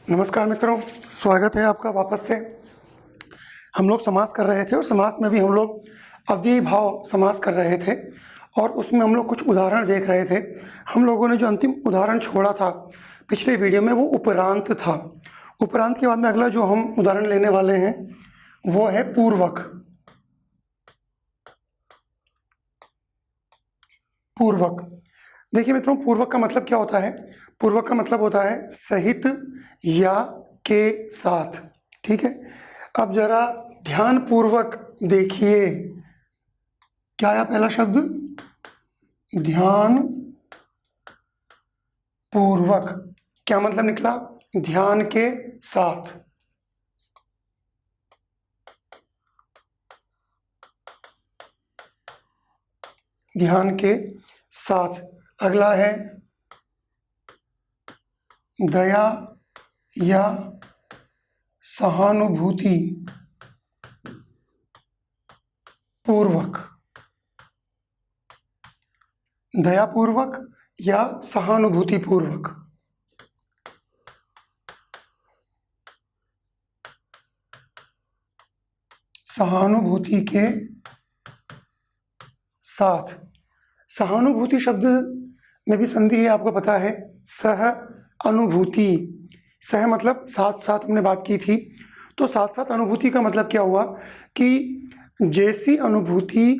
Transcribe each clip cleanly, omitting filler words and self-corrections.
नमस्कार मित्रों, स्वागत है आपका वापस से। हम लोग समास कर रहे थे और समास में भी हम लोग अव्ययी भाव समास कर रहे थे और उसमें हम लोग कुछ उदाहरण देख रहे थे। हम लोगों ने जो अंतिम उदाहरण छोड़ा था पिछले वीडियो में वो उपरांत था। उपरांत के बाद में अगला जो हम उदाहरण लेने वाले हैं वो है पूर्वक। पूर्वक, देखिए मित्रों, पूर्वक का मतलब क्या होता है? पूर्वक का मतलब होता है सहित या के साथ। ठीक है, अब जरा ध्यान पूर्वक देखिए, क्या आया पहला शब्द? ध्यान पूर्वक। क्या मतलब निकला? ध्यान के साथ। ध्यान के साथ। अगला है दया या सहानुभूति पूर्वक। दयापूर्वक या सहानुभूति पूर्वक। सहानुभूति के साथ। सहानुभूति शब्द में भी संधि है, आपको पता है। सह अनुभूति, सह मतलब साथ साथ, हमने बात की थी। तो साथ साथ अनुभूति का मतलब क्या हुआ कि जैसी अनुभूति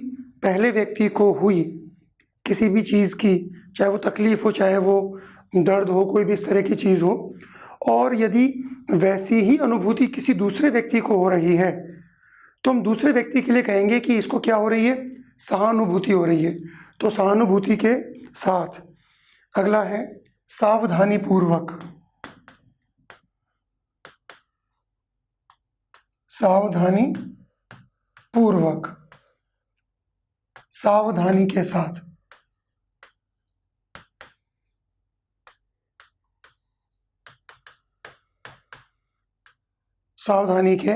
पहले व्यक्ति को हुई किसी भी चीज़ की, चाहे वो तकलीफ हो, चाहे वो दर्द हो, कोई भी इस तरह की चीज़ हो, और यदि वैसी ही अनुभूति किसी दूसरे व्यक्ति को हो रही है तो हम दूसरे व्यक्ति के लिए कहेंगे कि इसको क्या हो रही है? सहानुभूति हो रही है। तो सहानुभूति के साथ। अगला है सावधानी पूर्वक। सावधानी पूर्वक, सावधानी के साथ। सावधानी के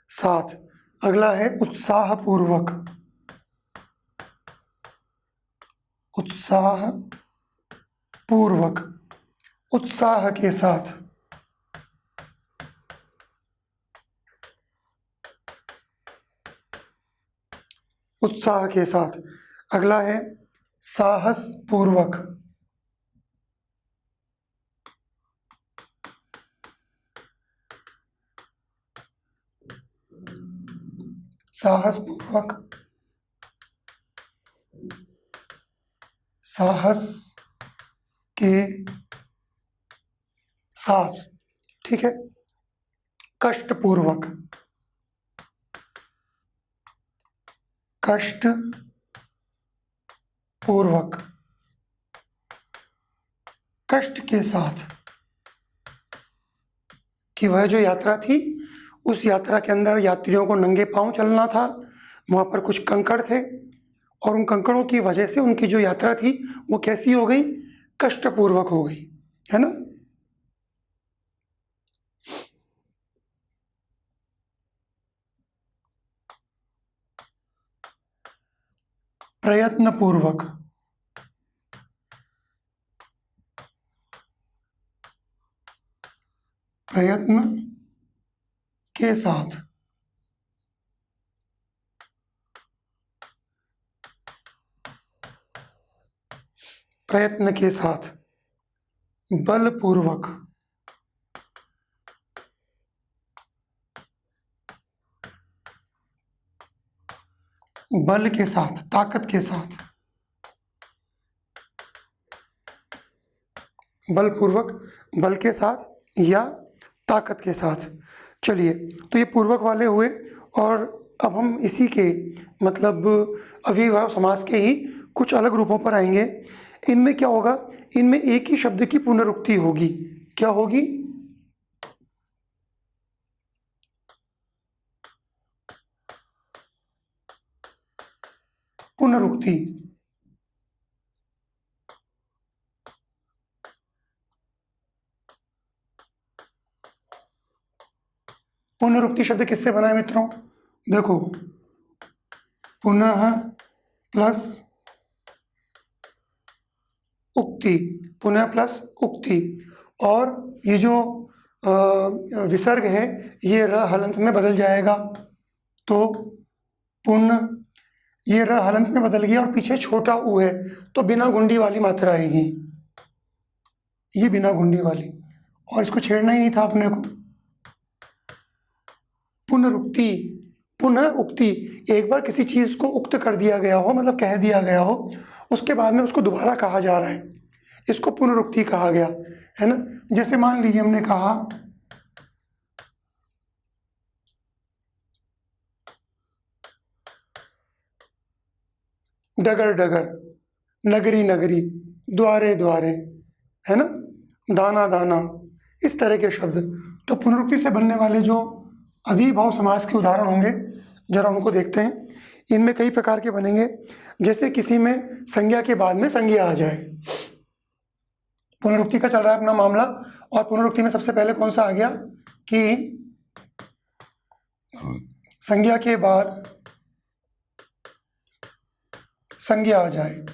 साथ। अगला है उत्साह पूर्वक। उत्साह पूर्वक, उत्साह के साथ। उत्साह के साथ। अगला है साहस पूर्वक। साहस पूर्वक, साहस के साथ। ठीक है। कष्ट पूर्वक। कष्ट पूर्वक, कष्ट के साथ। कि वह जो यात्रा थी, उस यात्रा के अंदर यात्रियों को नंगे पांव चलना था। वहाँ पर कुछ कंकड़ थे और उन कंकड़ों की वजह से उनकी जो यात्रा थी वो कैसी हो गई? कष्टपूर्वक हो गई, है ना। प्रयत्न पूर्वक। प्रयत्न के साथ। प्रयत्न के साथ। बलपूर्वक। बल के साथ, ताकत के साथ। बलपूर्वक, बल के साथ या ताकत के साथ। चलिए, तो ये पूर्वक वाले हुए। और अब हम इसी के मतलब अव्ययीभाव समास के ही कुछ अलग रूपों पर आएंगे। इनमें क्या होगा? इनमें एक ही शब्द की पुनरुक्ति होगी। क्या होगी? पुनरुक्ति। पुनरुक्ति शब्द किससे बना है मित्रों? देखो, पुनः प्लस उक्ति, पुनः प्लस उक्ति। और ये जो विसर्ग है ये र हलंत में बदल जाएगा, तो पुण्य, ये र हलंत में बदल गया और पीछे छोटा ऊ है तो बिना गुंडी वाली मात्रा आएगी, ये बिना गुंडी वाली, और इसको छेड़ना ही नहीं था अपने को। पुनरुक्ति, पुनः उक्ति, एक बार किसी चीज़ को उक्त कर दिया गया हो, मतलब कह दिया गया हो, उसके बाद में उसको दोबारा कहा जा रहा है, इसको पुनरुक्ति कहा गया, है ना। जैसे मान लीजिए हमने कहा डगर डगर, नगरी नगरी, द्वारे द्वारे, है ना, दाना दाना, इस तरह के शब्द। तो पुनरुक्ति से बनने वाले जो अव्ययीभाव समास के उदाहरण होंगे जरा उनको देखते हैं। इनमें कई प्रकार के बनेंगे, जैसे किसी में संज्ञा के बाद में संज्ञा आ जाए, पुनरुक्ति का चल रहा है अपना मामला, और पुनरुक्ति में सबसे पहले कौन सा आ गया कि संज्ञा के बाद संज्ञा आ जाए।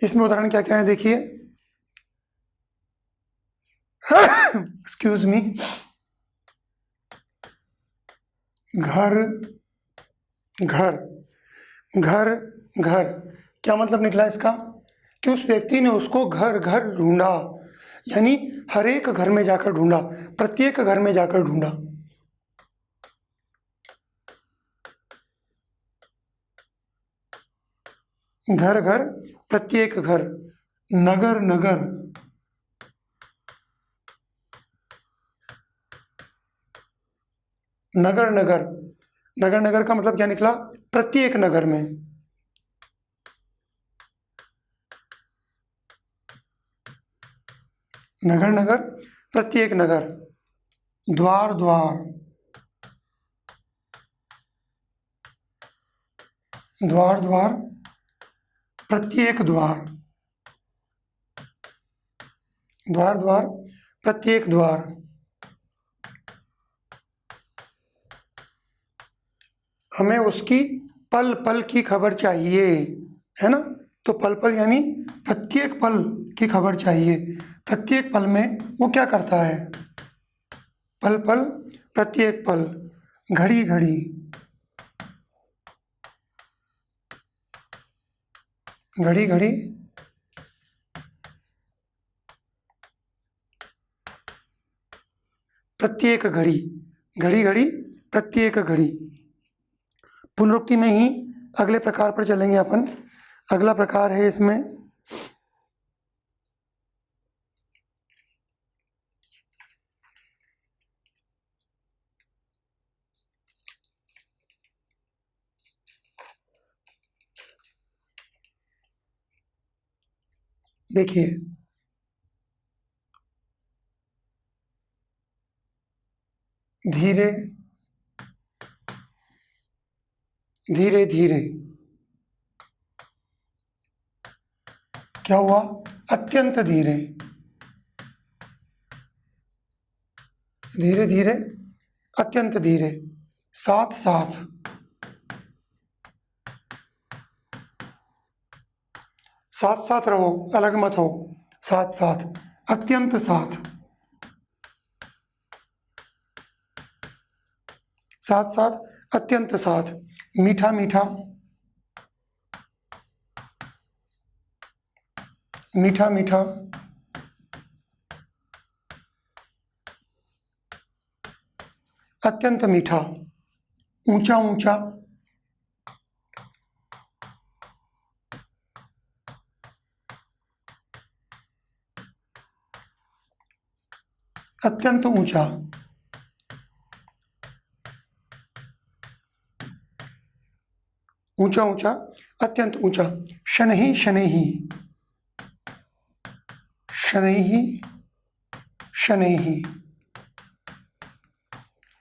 इसमें उदाहरण क्या क्या है देखिए, एक्सक्यूज मी, घर घर, घर घर, क्या मतलब निकला इसका कि उस व्यक्ति ने उसको घर घर ढूंढा, यानी हर एक घर में जाकर ढूंढा, प्रत्येक घर में जाकर ढूंढा। घर घर, प्रत्येक घर, नगर नगर, नगर नगर, नगर नगर का मतलब क्या निकला, प्रत्येक नगर में। नगर नगर, प्रत्येक नगर, द्वार द्वार, द्वार द्वार, प्रत्येक द्वार, द्वार द्वार, प्रत्येक द्वार। हमें उसकी पल पल की खबर चाहिए, है ना, तो पल पल यानी प्रत्येक पल की खबर चाहिए, प्रत्येक पल में वो क्या करता है, पल पल, प्रत्येक पल, घड़ी घड़ी, घड़ी घड़ी, प्रत्येक घड़ी, घड़ी घड़ी, प्रत्येक घड़ी। पुनरुक्ति में ही अगले प्रकार पर चलेंगे अपन। अगला प्रकार है इसमें देखिए, धीरे धीरे धीरे, क्या हुआ, अत्यंत धीरे, धीरे धीरे, अत्यंत धीरे, साथ साथ, साथ साथ रहो, अलग मत हो, साथ साथ, अत्यंत साथ, साथ साथ, अत्यंत साथ, मीठा मीठा, मीठा मीठा, अत्यंत मीठा, ऊंचा ऊंचा, अत्यंत ऊंचा, ऊंचा ऊंचा, अत्यंत ऊंचा, शनैः शनैः, शनैः शनैः,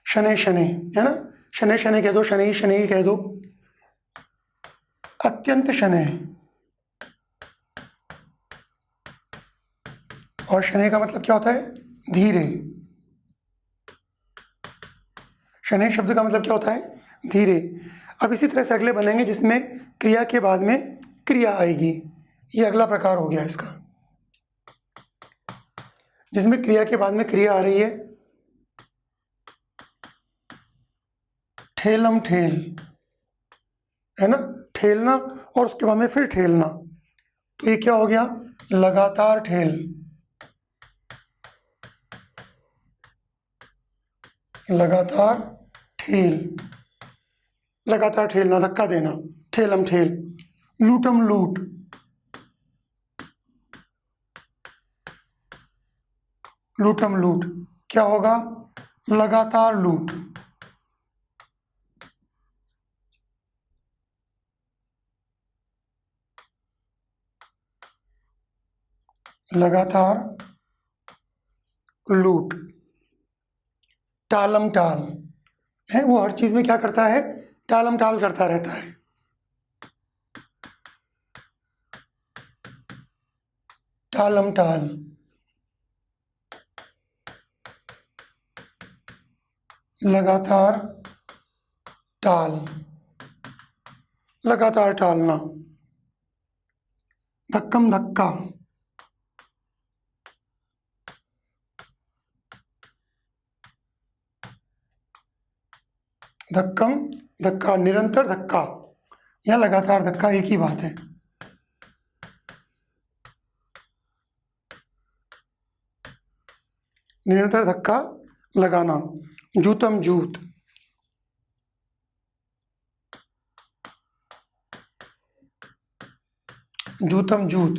शनै शनै, है ना, शनै शनै कह दो, शनैः शनैः कह दो, अत्यंत शनै, और शनै का मतलब क्या होता है, धीरे, शनै शब्द का मतलब क्या होता है, धीरे। अब इसी तरह से अगले बनेंगे जिसमें क्रिया के बाद में क्रिया आएगी, ये अगला प्रकार हो गया इसका, जिसमें क्रिया के बाद में क्रिया आ रही है, ठेलम ठेल, है ना, ठेलना और उसके बाद में फिर ठेलना, तो ये क्या हो गया, लगातार ठेल, लगातार ठेल, लगातार ठेलना, धक्का देना, ठेलम ठेल। लूटम लूट, लूटम लूट, क्या होगा, लगातार लूट, लगातार लूट। टालम टाल है, वो हर चीज में क्या करता है, टालम टाल करता रहता है। टालम टाल, लगातार टाल, लगातार टालना। धक्कम धक्का, धक्कम धक्का, निरंतर धक्का या लगातार धक्का एक ही बात है। निरंतर धक्का लगाना। जूतम जूत, जूतम जूत,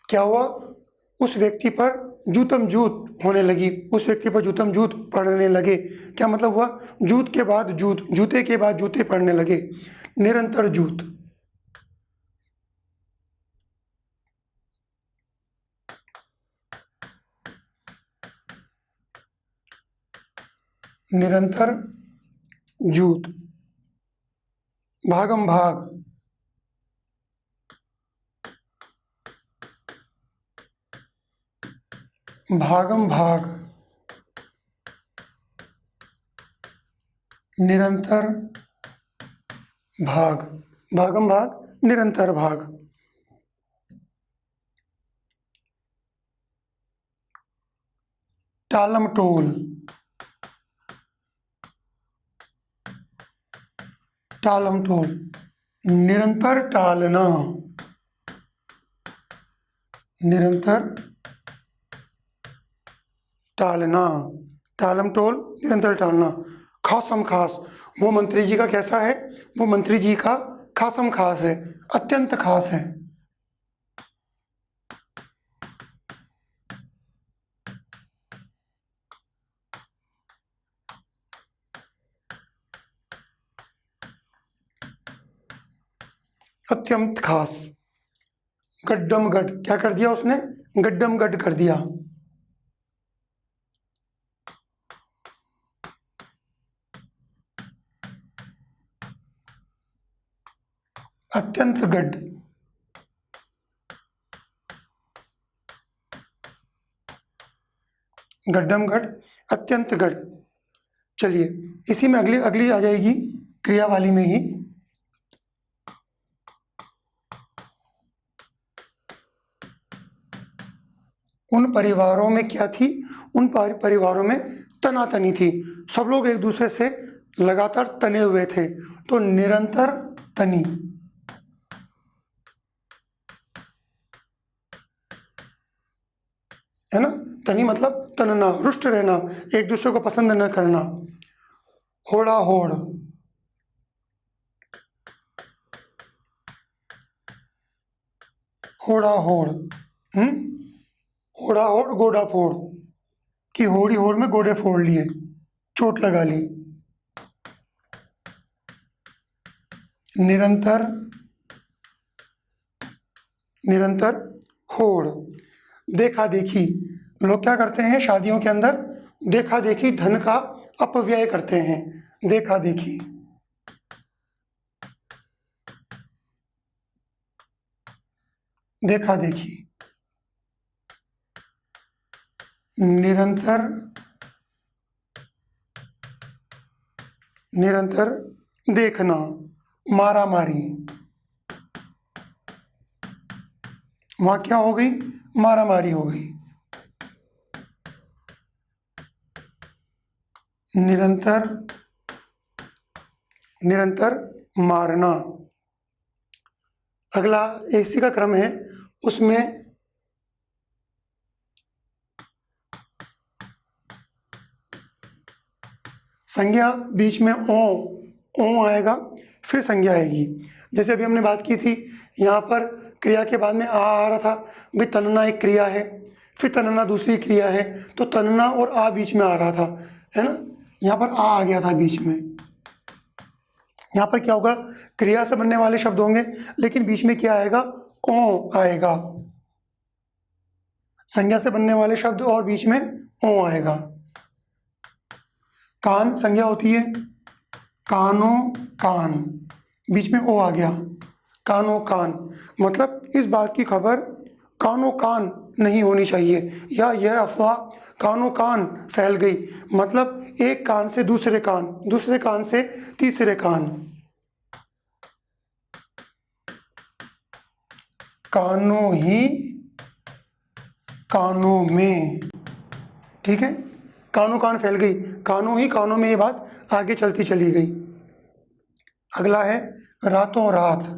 क्या हुआ, उस व्यक्ति पर जूतम जूत होने लगी, उस व्यक्ति पर जूतम जूत पड़ने लगे। क्या मतलब हुआ, जूत के बाद जूत, जूते के बाद जूते पड़ने लगे। निरंतर जूत। निरंतर जूत। भागम भाग, भागम भाग, निरंतर भाग, भागम भाग, निरंतर भाग। टालम टोल, टालम टोल, निरंतर टालना, निरंतर टालना। टालम टोल, निरंतर टालना। खासम खास, वो मंत्री जी का कैसा है, वो मंत्री जी का खासम खास है, अत्यंत खास है। अत्यंत खास। गड्डम गड, क्या कर दिया उसने, गड्डम गड कर दिया। अत्यंत गड, गड्डम गड, अत्यंत गड। चलिए इसी में अगली अगली आ जाएगी क्रिया वाली में ही। उन परिवारों में क्या थी, उन परिवारों में तनातनी थी, सब लोग एक दूसरे से लगातार तने हुए थे, तो निरंतर तनी। है ना, तनी मतलब तनना, रुष्ट रहना, एक दूसरे को पसंद न करना। होड़ा होड़, होड़ा होड़, होड़ा होड़ गोड़ा फोड़, कि होड़ी होड़ में गोड़े फोड़ लिए, चोट लगा ली। निरंतर, निरंतर होड़। देखा देखी, लोग क्या करते हैं शादियों के अंदर, देखा देखी धन का अपव्यय करते हैं। देखा देखी, देखा देखी। निरंतर, निरंतर देखना। मारा मारी, वहां क्या हो गई, मारा मारी हो गई। निरंतर निरंतर मारना। अगला इसी का क्रम है, उसमें संज्ञा बीच में ओ आएगा, फिर संज्ञा आएगी। जैसे अभी हमने बात की थी, यहाँ पर क्रिया के बाद में आ रहा था, भाई तनना एक क्रिया है, फिर तनना दूसरी क्रिया है, तो तनना और आ बीच में आ रहा था, है ना। यहाँ पर आ गया था बीच में। यहाँ पर क्या होगा, क्रिया से बनने वाले शब्द होंगे, लेकिन बीच में क्या आएगा, ओ आएगा। संज्ञा से बनने वाले शब्द और बीच में ओ आएगा। कान संज्ञा होती है, कानो कान, बीच में ओ आ गया, कानो कान। मतलब इस बात की खबर कानो कान नहीं होनी चाहिए, या यह अफवाह कानो कान फैल गई, मतलब एक कान से दूसरे कान, दूसरे कान से तीसरे कान। कानों ही कानों में, ठीक है, कानों कान फैल गई, कानों ही कानों में, ये बात आगे चलती चली गई। अगला है रातों रात।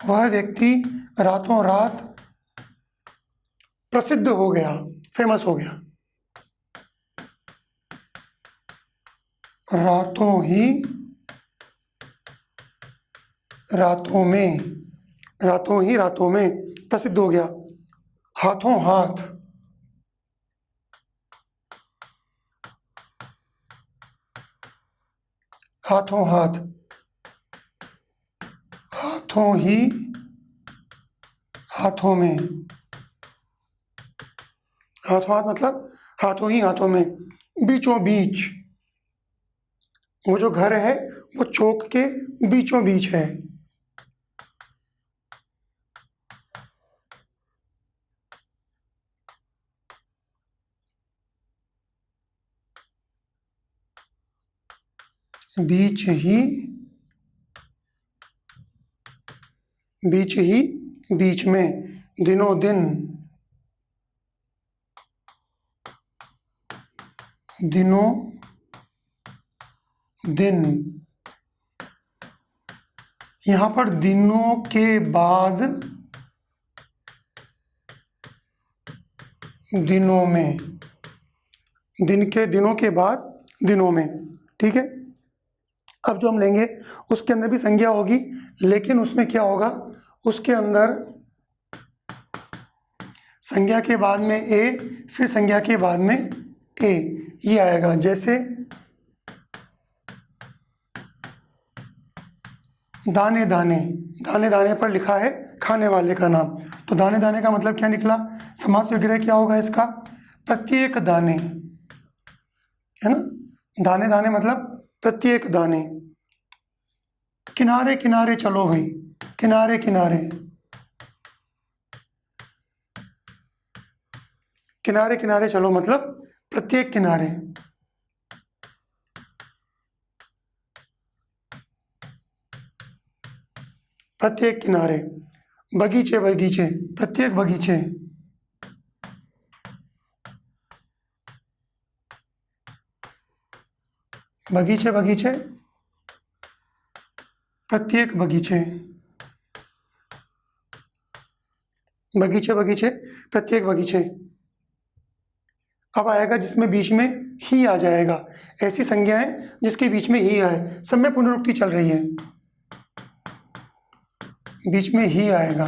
वह व्यक्ति रातों रात प्रसिद्ध हो गया, फेमस हो गया। रातों ही रातों में, रातों ही रातों में प्रसिद्ध हो गया। हाथों हाथ, हाथों हाथ, हाथों ही हाथों में, हाथों हाथ मतलब हाथों ही हाथों में, बीचों बीच। वो जो घर है वो चौक के बीचों बीच है। बीच ही बीच में, दिनों दिन, दिनों दिन। यहाँ पर दिनों के बाद दिनों में, दिनों के बाद दिनों में, ठीक है। अब जो हम लेंगे उसके अंदर भी संज्ञा होगी, लेकिन उसमें क्या होगा, उसके अंदर संज्ञा के बाद में ए, फिर संज्ञा के बाद में ए, ये आएगा। जैसे दाने दाने, दाने दाने पर लिखा है खाने वाले का नाम, तो दाने दाने का मतलब क्या निकला, समास विग्रह क्या होगा इसका, प्रत्येक दाने, है ना। दाने दाने मतलब प्रत्येक दाने। किनारे किनारे चलो भाई, किनारे किनारे, किनारे किनारे चलो मतलब प्रत्येक किनारे। प्रत्येक किनारे। बगीचे बगीचे, प्रत्येक बगीचे। बगीचे बगीचे, प्रत्येक बगीचे। बगीचे बगीचे, प्रत्येक बगीचे। अब आएगा जिसमें बीच में ही आ जाएगा, ऐसी संज्ञाएं जिसके बीच में ही आए, सब में पुनरुक्ति चल रही है, बीच में ही आएगा।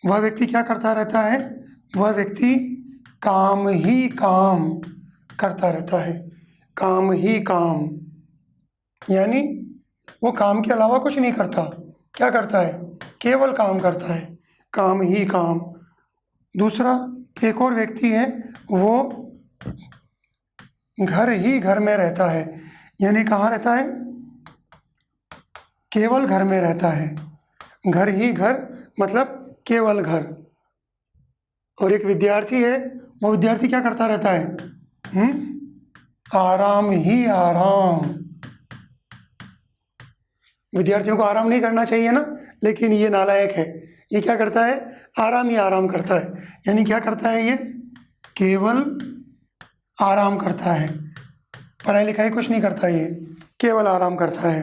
वह व्यक्ति क्या करता रहता है, वह व्यक्ति काम ही काम करता रहता है, काम ही काम, यानी वो काम के अलावा कुछ नहीं करता, क्या करता है, केवल काम करता है, काम ही काम। दूसरा, एक और व्यक्ति है, वो घर ही घर में रहता है, यानी कहाँ रहता है, केवल घर में रहता है, घर ही घर मतलब केवल घर। और एक विद्यार्थी है, वो विद्यार्थी क्या करता रहता है, आराम ही आराम। विद्यार्थियों को आराम नहीं करना चाहिए ना, लेकिन ये नालायक है, ये क्या करता है, आराम ही आराम करता है, यानी क्या करता है, ये केवल आराम करता है, पढ़ाई लिखाई कुछ नहीं करता ये, केवल आराम करता है।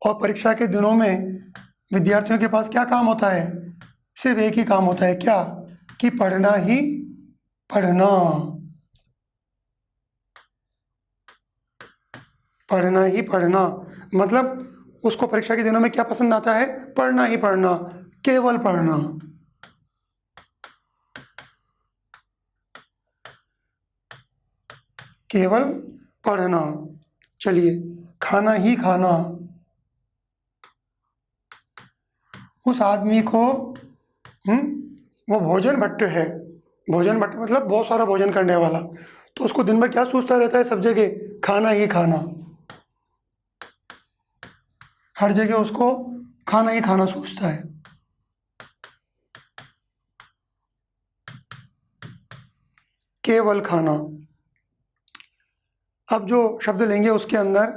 और परीक्षा के दिनों में विद्यार्थियों के पास क्या काम होता है? सिर्फ एक ही काम होता है, क्या? कि पढ़ना ही पढ़ना, पढ़ना ही पढ़ना। मतलब उसको परीक्षा के दिनों में क्या पसंद आता है? पढ़ना ही पढ़ना, केवल पढ़ना। केवल पढ़ना। चलिए, खाना ही खाना। उस आदमी को वो भोजन भट्ट है। भोजन भट्ट मतलब बहुत सारा भोजन करने वाला। तो उसको दिन भर क्या सोचता रहता है? सब जगह खाना ही खाना। हर जगह उसको खाना ही खाना सोचता है। केवल खाना। अब जो शब्द लेंगे उसके अंदर,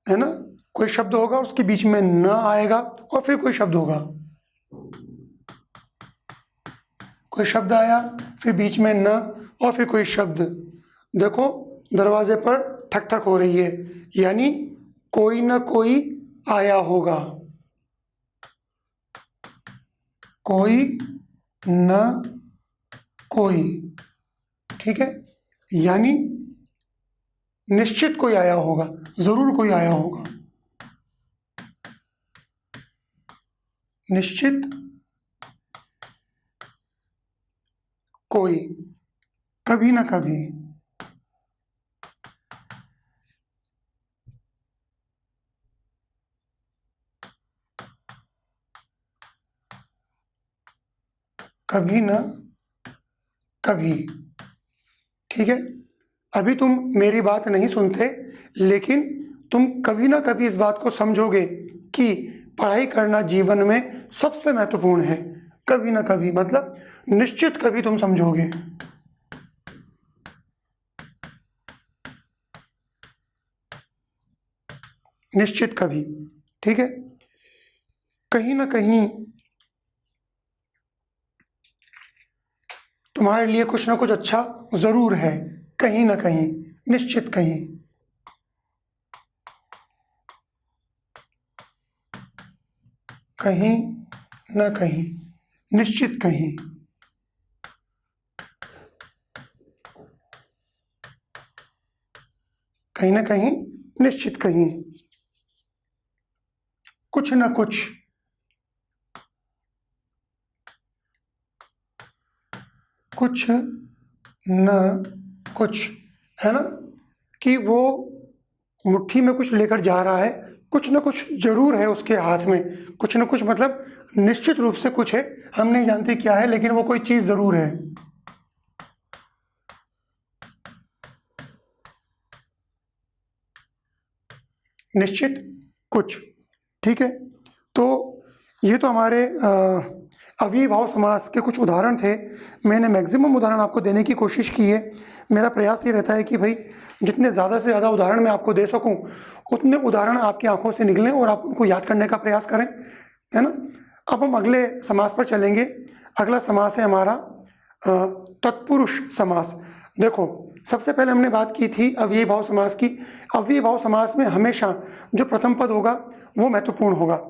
है ना, कोई शब्द होगा उसके बीच में न आएगा और फिर कोई शब्द होगा। कोई शब्द आया, फिर बीच में न, और फिर कोई शब्द। देखो, दरवाजे पर ठक ठक हो रही है, यानी कोई ना कोई आया होगा। कोई न कोई, ठीक है, यानी निश्चित कोई आया होगा, जरूर कोई आया होगा। निश्चित कोई, कभी ना कभी। कभी ना कभी, ठीक है। अभी तुम मेरी बात नहीं सुनते, लेकिन तुम कभी ना कभी इस बात को समझोगे कि पढ़ाई करना जीवन में सबसे महत्वपूर्ण है। कभी ना कभी मतलब निश्चित कभी तुम समझोगे। निश्चित कभी, ठीक है। कहीं ना कहीं तुम्हारे लिए कुछ ना कुछ अच्छा जरूर है। कहीं ना कहीं, निश्चित कहीं। कहीं ना कहीं, निश्चित कहीं। कहीं ना कहीं, निश्चित कहीं। कुछ ना कुछ, कुछ न कुछ, है ना, कि वो मुट्ठी में कुछ लेकर जा रहा है, कुछ न कुछ जरूर है उसके हाथ में। कुछ न कुछ मतलब निश्चित रूप से कुछ है, हम नहीं जानते क्या है, लेकिन वो कोई चीज जरूर है। निश्चित कुछ, ठीक है। तो ये तो हमारे अव्ययीभाव समास के कुछ उदाहरण थे। मैंने मैक्सिमम उदाहरण आपको देने की कोशिश की है। मेरा प्रयास ये रहता है कि भाई जितने ज़्यादा से ज़्यादा उदाहरण मैं आपको दे सकूं, उतने उदाहरण आपकी आंखों से निकलें और आप उनको याद करने का प्रयास करें, है ना। अब हम अगले समास पर चलेंगे। अगला समास है हमारा तत्पुरुष समास। देखो, सबसे पहले हमने बात की थी अव्ययीभाव समास की। अव्ययीभाव समास में हमेशा जो प्रथम पद होगा वो महत्वपूर्ण होगा।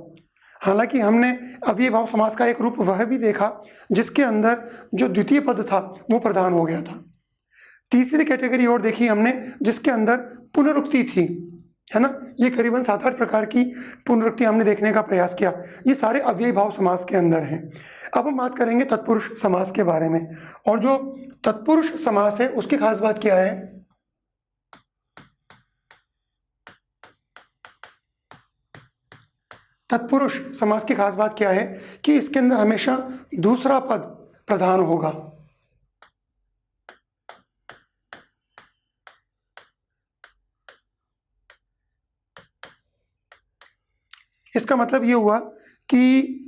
हालांकि हमने अव्ययीभाव समास का एक रूप वह भी देखा जिसके अंदर जो द्वितीय पद था वो प्रधान हो गया था। तीसरी कैटेगरी और देखी हमने जिसके अंदर पुनरुक्ति थी, है ना। ये करीबन 7-8 प्रकार की पुनरुक्ति हमने देखने का प्रयास किया। ये सारे अव्ययीभाव समास के अंदर हैं। अब हम बात करेंगे तत्पुरुष समास के बारे में। और जो तत्पुरुष समास है उसकी खास बात क्या है? तत्पुरुष समास की खास बात क्या है कि इसके अंदर हमेशा दूसरा पद प्रधान होगा। इसका मतलब ये हुआ कि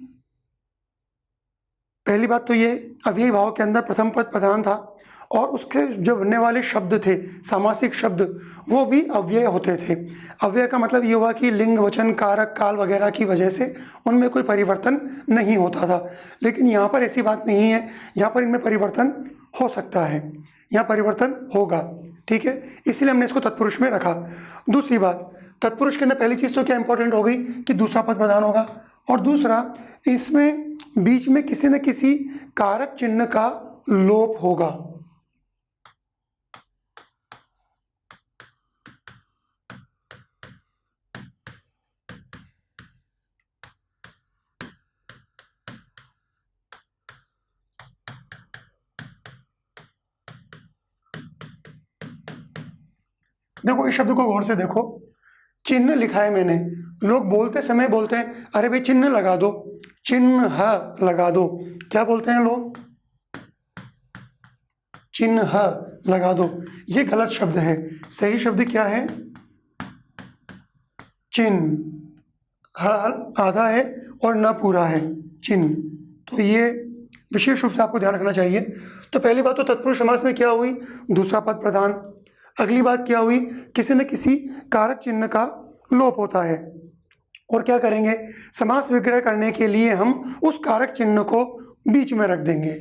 पहली बात तो ये अव्ययी भाव के अंदर प्रथम पद प्रधान था और उसके जो बनने वाले शब्द थे, सामासिक शब्द, वो भी अव्यय होते थे। अव्यय का मतलब ये हुआ कि लिंग, वचन, कारक, काल वगैरह की वजह से उनमें कोई परिवर्तन नहीं होता था। लेकिन यहाँ पर ऐसी बात नहीं है, यहाँ पर इनमें परिवर्तन हो सकता है, यहाँ परिवर्तन होगा। ठीक है, इसलिए हमने इसको तत्पुरुष में रखा। दूसरी बात, तत्पुरुष के अंदर पहली चीज़ तो क्या इंपॉर्टेंट हो गई कि दूसरा पद प्रधान होगा, और दूसरा इसमें बीच में किसी न किसी कारक चिन्ह का लोप होगा। देखो इस शब्द को गौर से देखो, चिन्ह लिखा है मैंने। लोग बोलते समय बोलते हैं अरे भाई चिन्ह लगा दो, चिन्ह लगा दो। क्या बोलते हैं लोग? चिन्ह लगा दो। ये गलत शब्द है। सही शब्द क्या है? चिन्ह। आधा है और न पूरा है, चिन्ह। तो ये विशेष रूप से आपको ध्यान रखना चाहिए। तो पहली बात तो तत्पुरुष समास में क्या हुई? दूसरा पद प्रधान। अगली बात क्या हुई? किसी न किसी कारक चिन्ह का लोप होता है। और क्या करेंगे? समास विग्रह करने के लिए हम उस कारक चिन्ह को बीच में रख देंगे।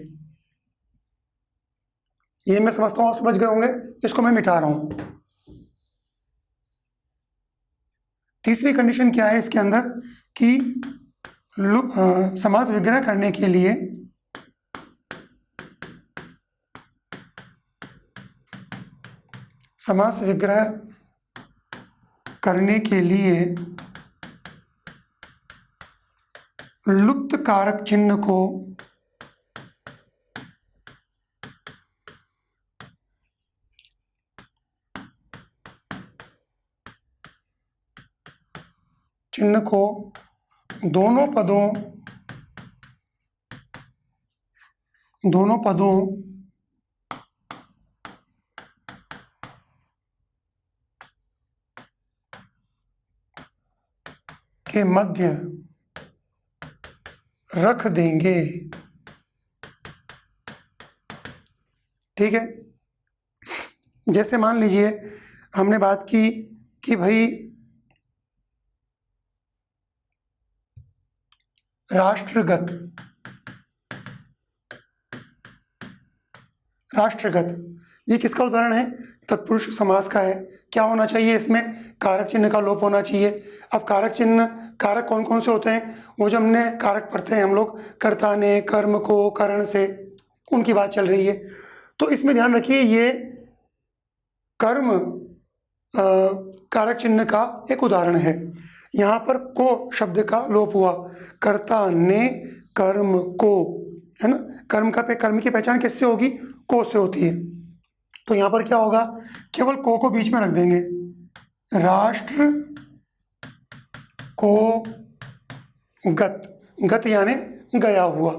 ये मैं समझता हूँ आप समझ गए होंगे, इसको मैं मिटा रहा हूं। तीसरी कंडीशन क्या है इसके अंदर कि समास विग्रह करने के लिए समास विग्रह करने के लिए लुप्त कारक चिन्ह को दोनों पदों के मध्य रख देंगे। ठीक है, जैसे मान लीजिए हमने बात की कि भाई राष्ट्रगत, ये किसका उदाहरण है? तत्पुरुष समास का है। क्या होना चाहिए इसमें? कारक चिन्ह का लोप होना चाहिए। अब कारक कौन कौन से होते हैं? वो जो हमने कारक पढ़ते हैं हम लोग, कर्ता ने, कर्म को, करण से, उनकी बात चल रही है। तो इसमें ध्यान रखिए ये कर्म कारक चिन्ह का एक उदाहरण है। यहाँ पर को शब्द का लोप हुआ, कर्ता ने कर्म को, है ना। कर्म की पहचान किससे होगी? को से होती है। तो यहाँ पर क्या होगा? केवल को बीच में रख देंगे। राष्ट्र को गत यानी गया हुआ।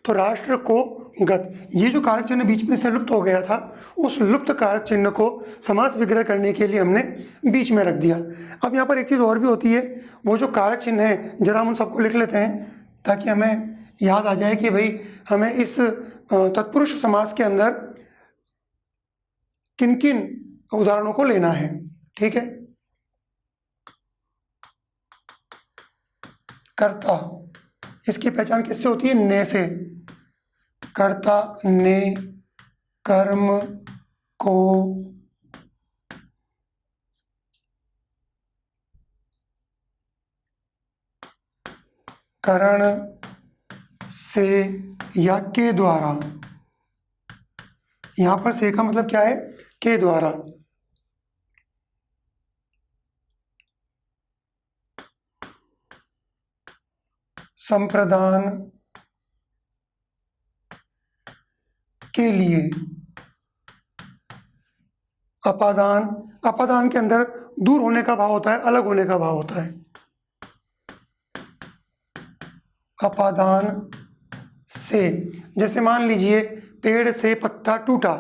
तो राष्ट्र को गत, ये जो कारक चिन्ह बीच में से लुप्त हो गया था, उस लुप्त कारक चिन्ह को समास विग्रह करने के लिए हमने बीच में रख दिया। अब यहाँ पर एक चीज़ और भी होती है, वो जो कारक चिन्ह है, जरा हम उन सबको लिख लेते हैं ताकि हमें याद आ जाए कि भाई हमें इस तत्पुरुष समास के अंदर किन किन उदाहरणों को लेना है। ठीक है, कर्ता, इसकी पहचान किससे होती है? ने से। कर्ता ने कर्म को करण से या के द्वारा। यहां पर से का मतलब क्या है? के द्वारा। संप्रदान के लिए। अपादान के अंदर दूर होने का भाव होता है, अलग होने का भाव होता है। अपादान से, जैसे मान लीजिए पेड़ से पत्ता टूटा,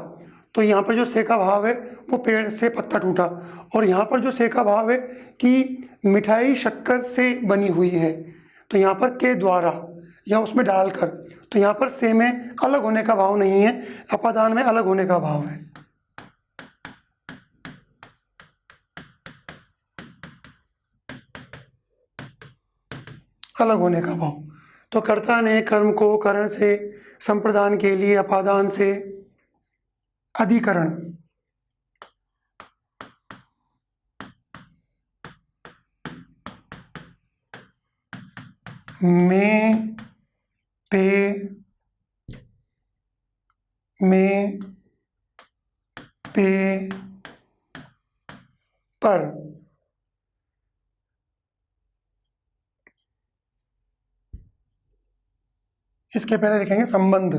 तो यहाँ पर जो से का भाव है वो पेड़ से पत्ता टूटा, और यहाँ पर जो से का भाव है कि मिठाई शक्कर से बनी हुई है, तो यहाँ पर के द्वारा या उसमें डालकर, तो यहाँ पर से में अलग होने का भाव नहीं है, अपादान में अलग होने का भाव है। अलग होने का भाव। तो कर्ता ने कर्म को करण से, संप्रदान के लिए अपादान से, अधिकरण। में पे पर। इसके पहले लिखेंगे संबंध,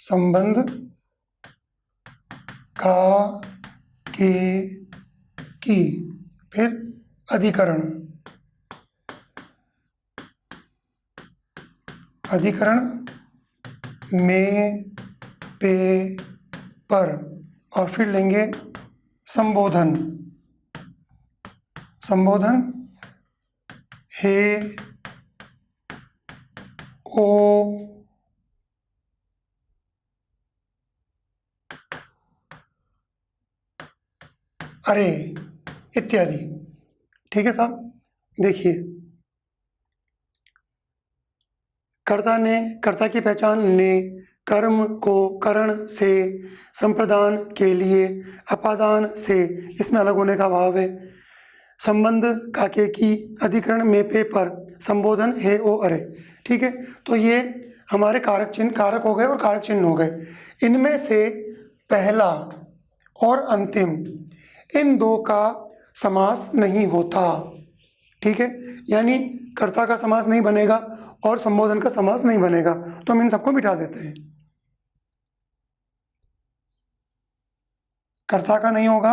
संबंध का के की, फिर अधिकरण, अधिकरण में पे पर, और फिर लेंगे संबोधन, संबोधन हे ओ अरे इत्यादि। ठीक है साहब, देखिए कर्ता की पहचान ने कर्म को करण से, संप्रदान के लिए अपादान से, इसमें अलग होने का भाव है, संबंध काके की, अधिकरण में पे पर, संबोधन हे ओ अरे। ठीक है, तो ये हमारे कारक चिन्ह, कारक हो गए और कारक चिन्ह हो गए। इनमें से पहला और अंतिम, इन दो का समास नहीं होता। ठीक है, यानी कर्ता का समास नहीं बनेगा और संबोधन का समास नहीं बनेगा, तो हम इन सबको मिटा देते हैं। कर्ता का नहीं होगा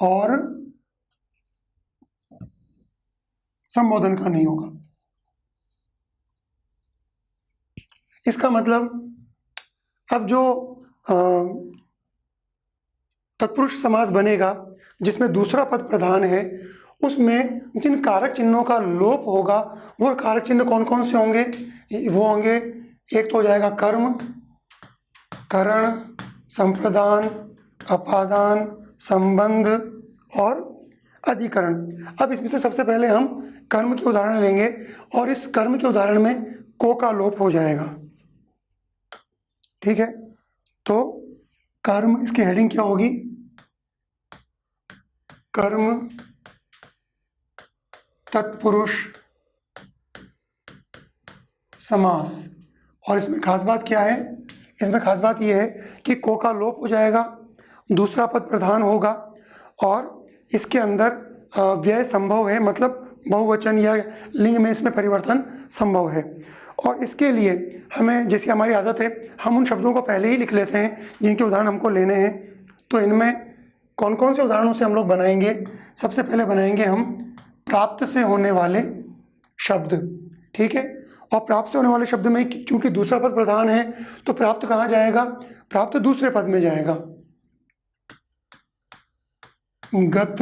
और संबोधन का नहीं होगा। इसका मतलब अब जो तत्पुरुष समास बनेगा जिसमें दूसरा पद प्रधान है, उसमें जिन कारक चिन्हों का लोप होगा वो कारक चिन्ह कौन कौन से होंगे? वो होंगे, एक तो हो जाएगा कर्म, करण, संप्रदान, अपादान, संबंध और अधिकरण। अब इसमें से सबसे पहले हम कर्म के उदाहरण लेंगे और इस कर्म के उदाहरण में को का लोप हो जाएगा। ठीक है, तो कर्म, इसकी हेडिंग क्या होगी? कर्म तत्पुरुष समास। और इसमें खास बात क्या है? इसमें खास बात यह है कि को का लोप हो जाएगा, दूसरा पद प्रधान होगा और इसके अंदर व्यय संभव है, मतलब बहुवचन या लिंग में इसमें परिवर्तन संभव है। और इसके लिए हमें, जैसी हमारी आदत है, हम उन शब्दों को पहले ही लिख लेते हैं जिनके उदाहरण हमको लेने हैं। तो इनमें कौन कौन से उदाहरणों से हम लोग बनाएंगे? सबसे पहले बनाएंगे हम प्राप्त से होने वाले शब्द। ठीक है, और प्राप्त से होने वाले शब्द में क्योंकि दूसरा पद प्रधान है तो प्राप्त कहाँ जाएगा? प्राप्त दूसरे पद में जाएगा। गत,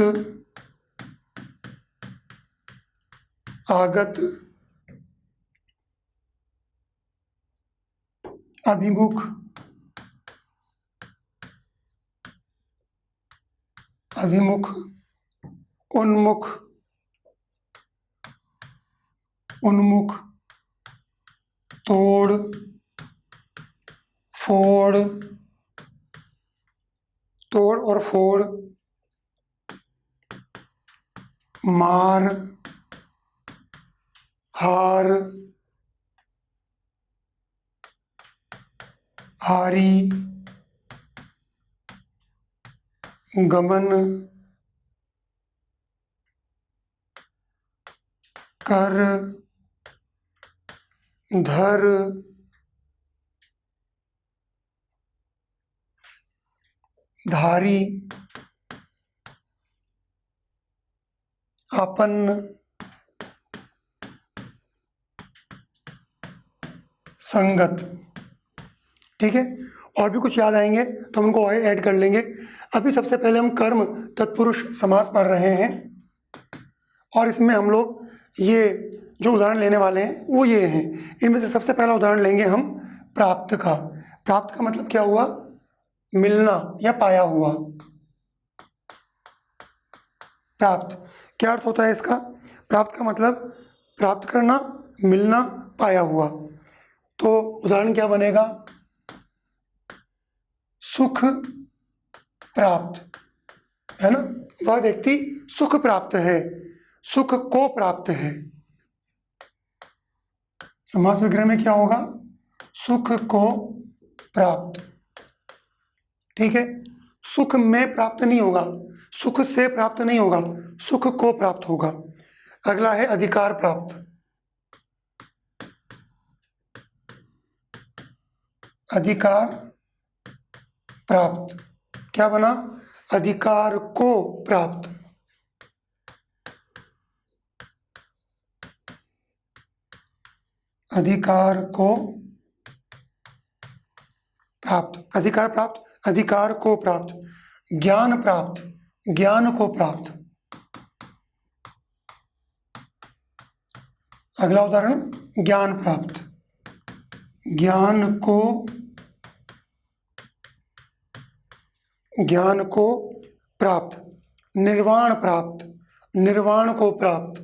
आगत, अभिमुख, अभिमुख, उन्मुख, उन्मुख, तोड़, फोड़, तोड़ और फोड़, मार, हार, हारी, गमन, कर, धर, धारी, आपन्न, संगत। ठीक है, और भी कुछ याद आएंगे तो हम उनको ऐड कर लेंगे। अभी सबसे पहले हम कर्म तत्पुरुष समास पढ़ रहे हैं और इसमें हम लोग ये जो उदाहरण लेने वाले हैं वो ये हैं। इनमें से सबसे पहला उदाहरण लेंगे हम प्राप्त का। प्राप्त का मतलब क्या हुआ? मिलना या पाया हुआ। प्राप्त क्या अर्थ होता है इसका? प्राप्त का मतलब प्राप्त करना, मिलना, पाया हुआ। तो उदाहरण क्या बनेगा? सुख प्राप्त, है ना, वह व्यक्ति सुख प्राप्त है। सुख को प्राप्त है। समास विग्रह में क्या होगा? सुख को प्राप्त। ठीक है, सुख में प्राप्त नहीं होगा, सुख से प्राप्त नहीं होगा, सुख को प्राप्त होगा। अगला है अधिकार प्राप्त। अधिकार प्राप्त क्या बना? अधिकार को प्राप्त। अधिकार को प्राप्त, अधिकार प्राप्त, अधिकार को प्राप्त। ज्ञान प्राप्त, ज्ञान को प्राप्त। अगला उदाहरण ज्ञान प्राप्त, ज्ञान को प्राप्त। निर्वाण प्राप्त, निर्वाण को प्राप्त।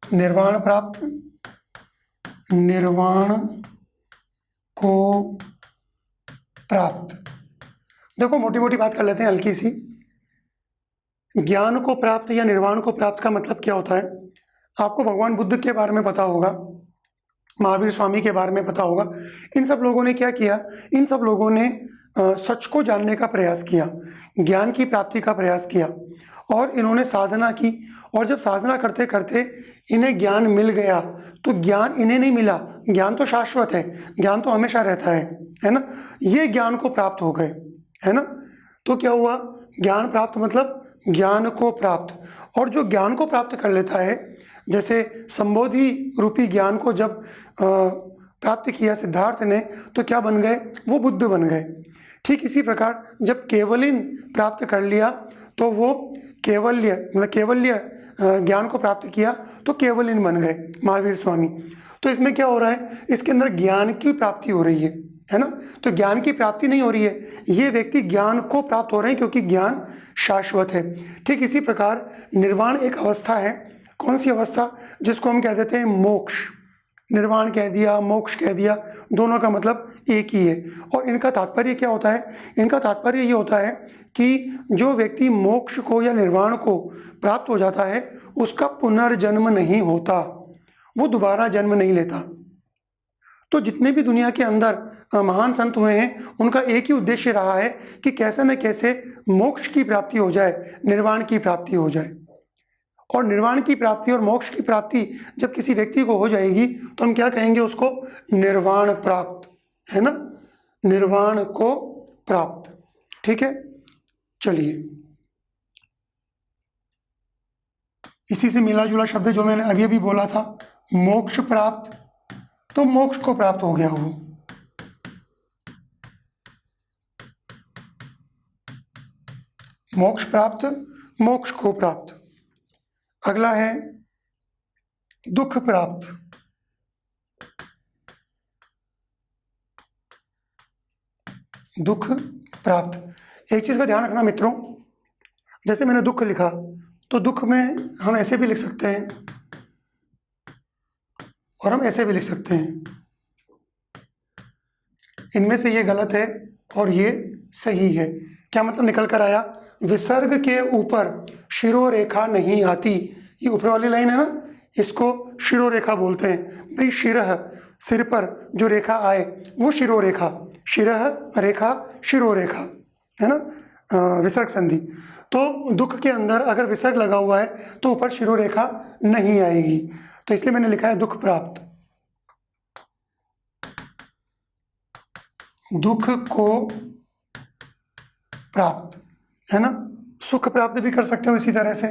निर्वाण प्राप्त, निर्वाण को प्राप्त। देखो मोटी मोटी बात कर लेते हैं हल्की सी। ज्ञान को प्राप्त या निर्वाण को प्राप्त का मतलब क्या होता है? आपको भगवान बुद्ध के बारे में पता होगा, महावीर स्वामी के बारे में पता होगा। इन सब लोगों ने क्या किया? इन सब लोगों ने सच को जानने का प्रयास किया, ज्ञान की प्राप्ति का प्रयास किया, और इन्होंने साधना की। और जब साधना करते करते इन्हें ज्ञान मिल गया, तो ज्ञान इन्हें नहीं मिला, ज्ञान तो शाश्वत है, ज्ञान तो हमेशा रहता है ना। ये ज्ञान को प्राप्त हो गए, है ना। तो क्या हुआ? ज्ञान प्राप्त मतलब ज्ञान को प्राप्त। और जो ज्ञान को प्राप्त कर लेता है, जैसे संबोधि रूपी ज्ञान को जब प्राप्त किया सिद्धार्थ ने, तो क्या बन गए? वो बुद्ध बन गए। ठीक इसी प्रकार जब केवलिन प्राप्त कर लिया, तो वो केवल्य मतलब केवल्य ज्ञान को प्राप्त किया, तो केवलिन बन गए महावीर स्वामी। तो इसमें क्या हो रहा है? इसके अंदर ज्ञान की प्राप्ति हो रही है ना। तो ज्ञान की प्राप्ति नहीं हो रही है, ये व्यक्ति ज्ञान को प्राप्त हो रहे हैं, क्योंकि ज्ञान शाश्वत है। ठीक इसी प्रकार निर्वाण एक अवस्था है। कौन सी अवस्था? जिसको हम कह देते हैं मोक्ष। निर्वाण कह दिया, मोक्ष कह दिया, दोनों का मतलब एक ही है। और इनका तात्पर्य क्या होता है? इनका तात्पर्य ये होता है कि जो व्यक्ति मोक्ष को या निर्वाण को प्राप्त हो जाता है, उसका पुनर्जन्म नहीं होता, वो दोबारा जन्म नहीं लेता। तो जितने भी दुनिया के अंदर महान संत हुए हैं, उनका एक ही उद्देश्य रहा है कि कैसे न कैसे मोक्ष की प्राप्ति हो जाए, निर्वाण की प्राप्ति हो जाए। और निर्वाण की प्राप्ति और मोक्ष की प्राप्ति जब किसी व्यक्ति को हो जाएगी, तो हम क्या कहेंगे उसको? निर्वाण प्राप्त, है ना। निर्वाण को प्राप्त। ठीक है, चलिए इसी से मिला जुला शब्द जो मैंने अभी अभी बोला था, मोक्ष प्राप्त। तो मोक्ष को प्राप्त हो गया वो। मोक्ष प्राप्त, मोक्ष को प्राप्त। अगला है दुख प्राप्त। दुख प्राप्त। एक चीज का ध्यान रखना मित्रों, जैसे मैंने दुख लिखा, तो दुख में हम ऐसे भी लिख सकते हैं और हम ऐसे भी लिख सकते हैं। इनमें से ये गलत है और ये सही है। क्या मतलब निकल कर आया? विसर्ग के ऊपर शिरोरेखा नहीं आती। ये ऊपर वाली लाइन है ना, इसको शिरोरेखा बोलते हैं। भाई शिरह, सिर पर जो रेखा आए वो शिरोरेखा। शिरह रेखा, शिरोरेखा, है ना, विसर्ग संधि। तो दुख के अंदर अगर विसर्ग लगा हुआ है तो ऊपर शिरोरेखा नहीं आएगी, तो इसलिए मैंने लिखा है दुख प्राप्त। दुख को प्राप्त, है ना। सुख प्राप्त भी कर सकते हो इसी तरह से।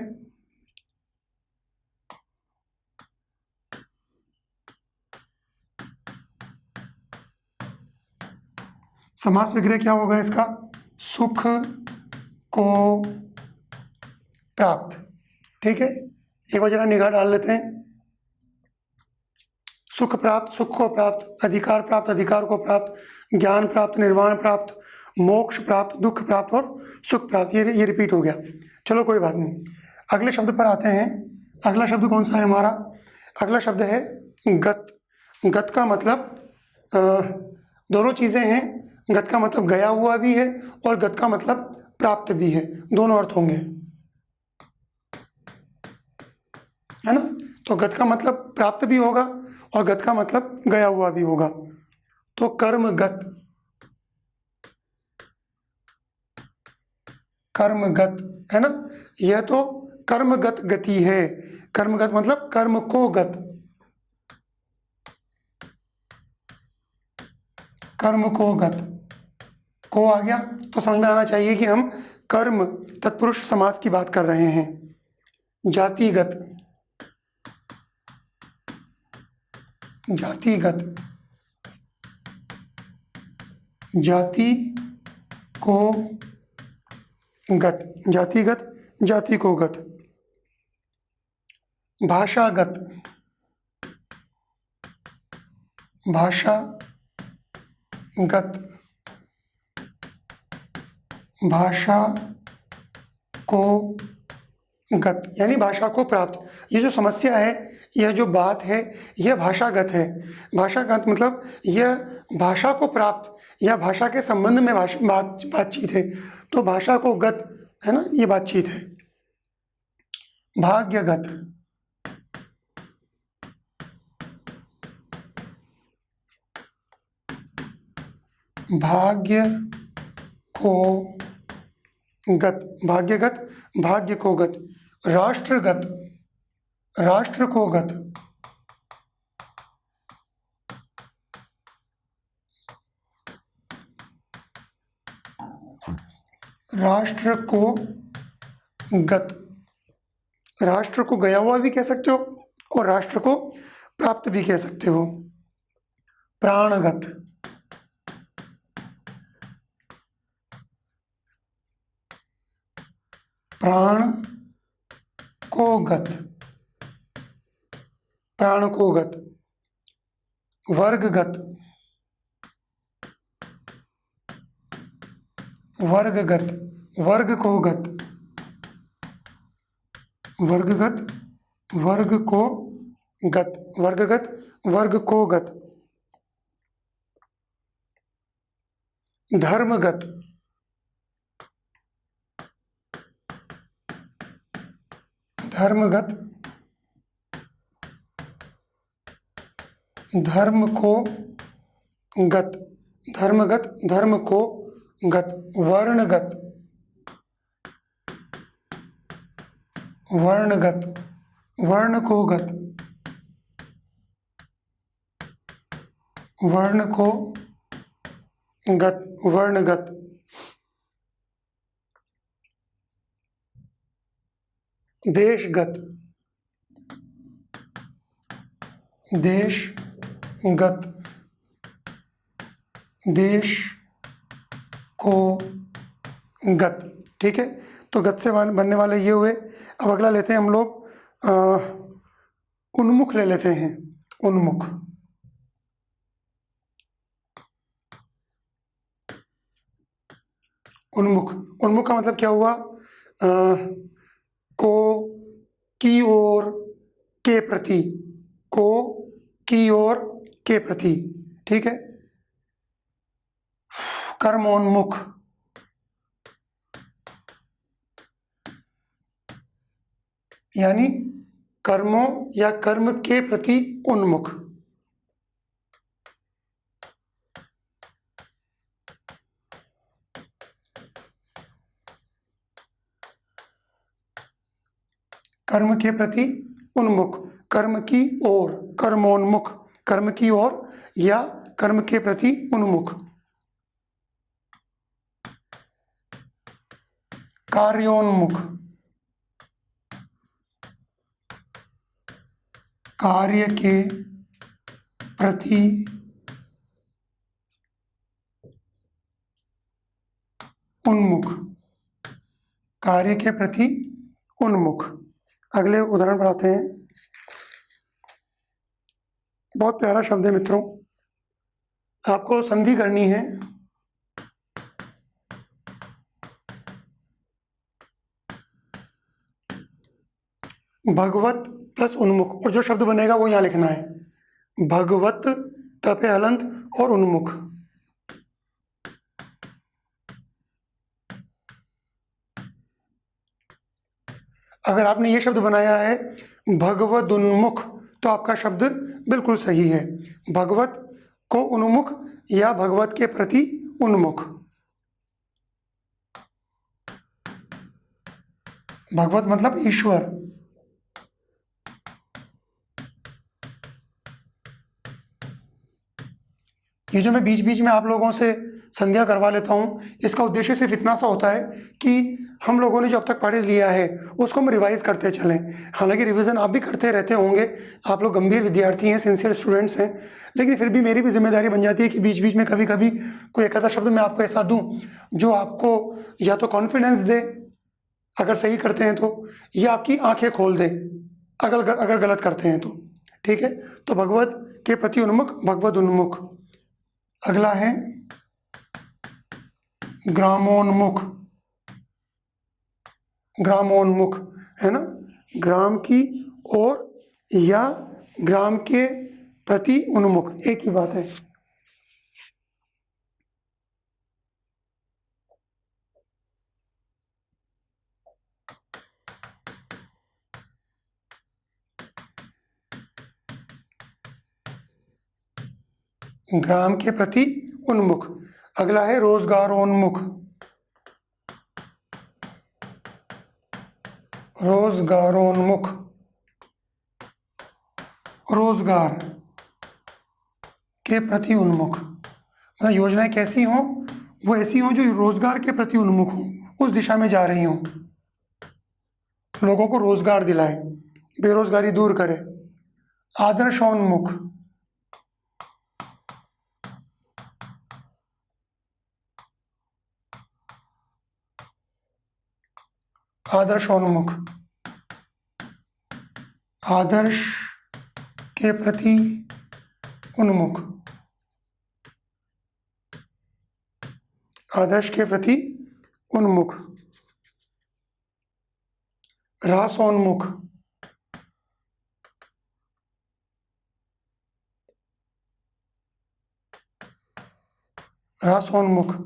समास विग्रह क्या होगा इसका? सुख को प्राप्त। ठीक है, एक बार जरा निगाह डाल लेते हैं। सुख प्राप्त, सुख को प्राप्त, अधिकार प्राप्त, अधिकार को प्राप्त, ज्ञान प्राप्त, निर्वाण प्राप्त, मोक्ष प्राप्त, दुख प्राप्त और सुख प्राप्त। ये रिपीट हो गया। चलो कोई बात नहीं, अगले शब्द पर आते हैं। अगला शब्द कौन सा है हमारा? अगला शब्द है गत। गत का मतलब दोनों चीज़ें हैं। गत का मतलब गया हुआ भी है और गत का मतलब प्राप्त भी है, दोनों अर्थ होंगे, है ना। तो गत का मतलब प्राप्त भी होगा और गत का मतलब गया हुआ भी होगा। तो कर्मगत, कर्मगत है ना, यह तो कर्मगत गति है। कर्मगत मतलब कर्म को गत, कर्म को गत, को आ गया तो समझ में आना चाहिए कि हम कर्म तत्पुरुष समास की बात कर रहे हैं। जातिगत, जातिगत, जाति को गत, जातिगत, जाति को गत। भाषागत, भाषागत, भाषा को गत यानी भाषा को प्राप्त। ये जो समस्या है, यह जो बात है, यह भाषागत है। भाषागत मतलब यह भाषा को प्राप्त या भाषा के संबंध में बातचीत है। तो भाषा को गत है ना, ये बातचीत है। भाग्यगत, भाग्य को गत, भाग्यगत, भाग्य को गत। राष्ट्रगत, राष्ट्र को गत, राष्ट्र को गत। राष्ट्र को गया हुआ भी कह सकते हो और राष्ट्र को प्राप्त भी कह सकते हो। प्राणगत, प्राण को गत, प्राण को गत। वर्गगत, वर्गगत, वर्ग को गत, वर्गगत, वर्ग को गत, वर्गगत, वर्ग को गत। धर्मगत, धर्मगत, धर्म को गत, धर्मगत, धर्म को गत। वर्णगत, वर्णगत, वर्ण को गत, वर्ण को गत, वर्णगत। देशगत, देशगत, देश को गत। ठीक है, तो गत से बनने वाले ये हुए। अब अगला लेते हैं हम लोग उन्मुख ले लेते हैं। उन्मुख, उन्मुख, उन्मुख का मतलब क्या हुआ? को, की ओर, के प्रति, को, की ओर, के प्रति। ठीक है। कर्मोन्मुख, यानी कर्मों या कर्म के प्रति उन्मुख। कर्म के प्रति उन्मुख, कर्म की ओर, कर्मोन्मुख, कर्म की ओर या कर्म के प्रति उन्मुख। कार्योन्मुख, कार्य के प्रति उन्मुख, कार्य के प्रति उन्मुख। अगले उदाहरण पर आते हैं। बहुत प्यारा शब्द है मित्रों, आपको संधि करनी है। भगवत प्लस उन्मुख, और जो शब्द बनेगा वो यहाँ लिखना है। भगवत तपे हलंत और उन्मुख। अगर आपने ये शब्द बनाया है भगवद उन्मुख तो आपका शब्द बिल्कुल सही है। भगवत को उन्मुख या भगवत के प्रति उन्मुख। भगवत मतलब ईश्वर। ये जो मैं बीच बीच में आप लोगों से संध्या करवा लेता हूँ, इसका उद्देश्य सिर्फ इतना सा होता है कि हम लोगों ने जो अब तक पढ़ लिया है उसको हम रिवाइज करते चलें। हालांकि रिवीजन आप भी करते रहते होंगे, आप लोग गंभीर विद्यार्थी हैं, सिंसियर स्टूडेंट्स हैं, लेकिन फिर भी मेरी भी जिम्मेदारी बन जाती है कि बीच बीच में कभी कभी कोई एक आधा शब्द मैं आपको ऐसा दूँ जो आपको या तो कॉन्फिडेंस दे अगर सही करते हैं तो, या आपकी आंखें खोल दे अगर गलत करते हैं तो। ठीक है, तो भगवत के प्रति उन्मुख, भगवद उन्मुख। अगला है ग्रामोन्मुख। ग्रामोन्मुख है ना, ग्राम की ओर या ग्राम के प्रति उन्मुख, एक ही बात है। ग्राम के प्रति उन्मुख। अगला है रोजगारोन्मुख। रोजगारोन्मुख, रोजगार के प्रति उन्मुख। मतलब योजनाएं कैसी हों, वो ऐसी हों जो रोजगार के प्रति उन्मुख हो, उस दिशा में जा रही हों, लोगों को रोजगार दिलाए, बेरोजगारी दूर करे। आदर्शोन्मुख। आदर्शोन्मुख, आदर्श के प्रति उन्मुख। आदर्श के प्रति उन्मुख। रासोन्मुख। रासोन्मुख,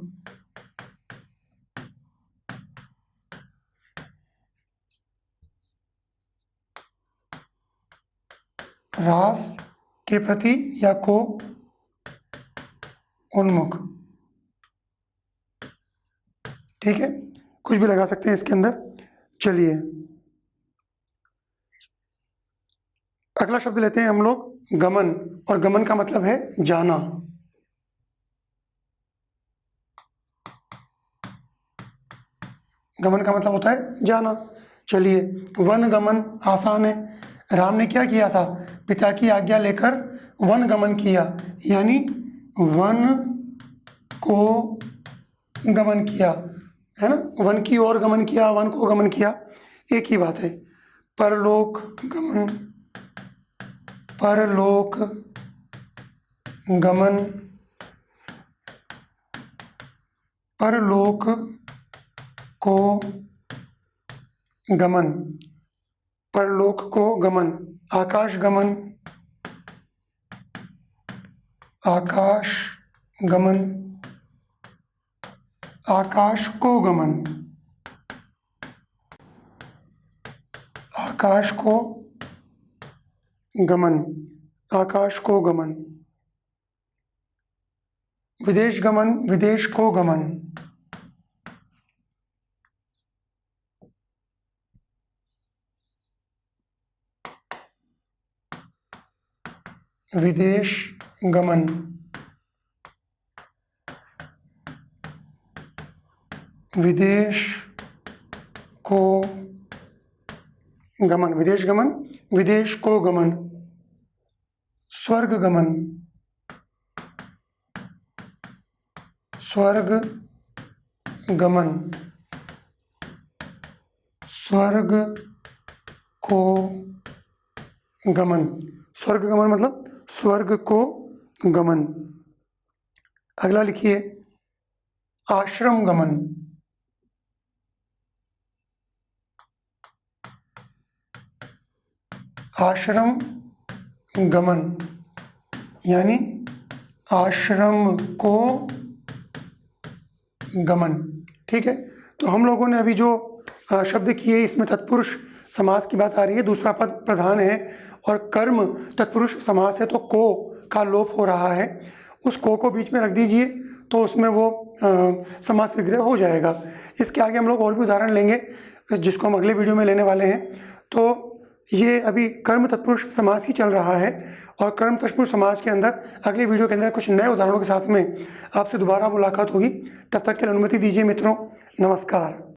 रास के प्रति या को उन्मुख। ठीक है, कुछ भी लगा सकते हैं इसके अंदर। चलिए अगला शब्द लेते हैं हम लोग गमन, और गमन का मतलब है जाना। गमन का मतलब होता है जाना। चलिए, वन गमन आसान है। राम ने क्या किया था, पिता की आज्ञा लेकर वन गमन किया, यानी वन को गमन किया, है ना, वन की ओर गमन किया, वन को गमन किया, एक ही बात है। परलोक गमन, परलोक गमन, परलोक को गमन, परलोक को गमन। आकाश गमन, आकाश गमन, आकाश को गमन, आकाश को गमन, आकाश को गमन। विदेश गमन, विदेश को गमन। विदेश गमन, विदेश को गमन, विदेश गमन, विदेश को गमन। स्वर्ग गमन, स्वर्ग गमन, स्वर्ग को गमन। स्वर्ग गमन मतलब स्वर्ग को गमन। अगला लिखिए आश्रम गमन। आश्रम गमन यानी आश्रम को गमन। ठीक है, तो हम लोगों ने अभी जो शब्द किए इसमें तत्पुरुष समास की बात आ रही है, दूसरा पद प्रधान है और कर्म तत्पुरुष समास है, तो को का लोप हो रहा है, उस को बीच में रख दीजिए तो उसमें वो समास विग्रह हो जाएगा। इसके आगे हम लोग और भी उदाहरण लेंगे जिसको हम अगले वीडियो में लेने वाले हैं। तो ये अभी कर्म तत्पुरुष समास ही चल रहा है और कर्म तत्पुरुष समास के अंदर अगले वीडियो के अंदर कुछ नए उदाहरणों के साथ में आपसे दोबारा मुलाकात होगी। तब तक के लिए अनुमति दीजिए मित्रों, नमस्कार।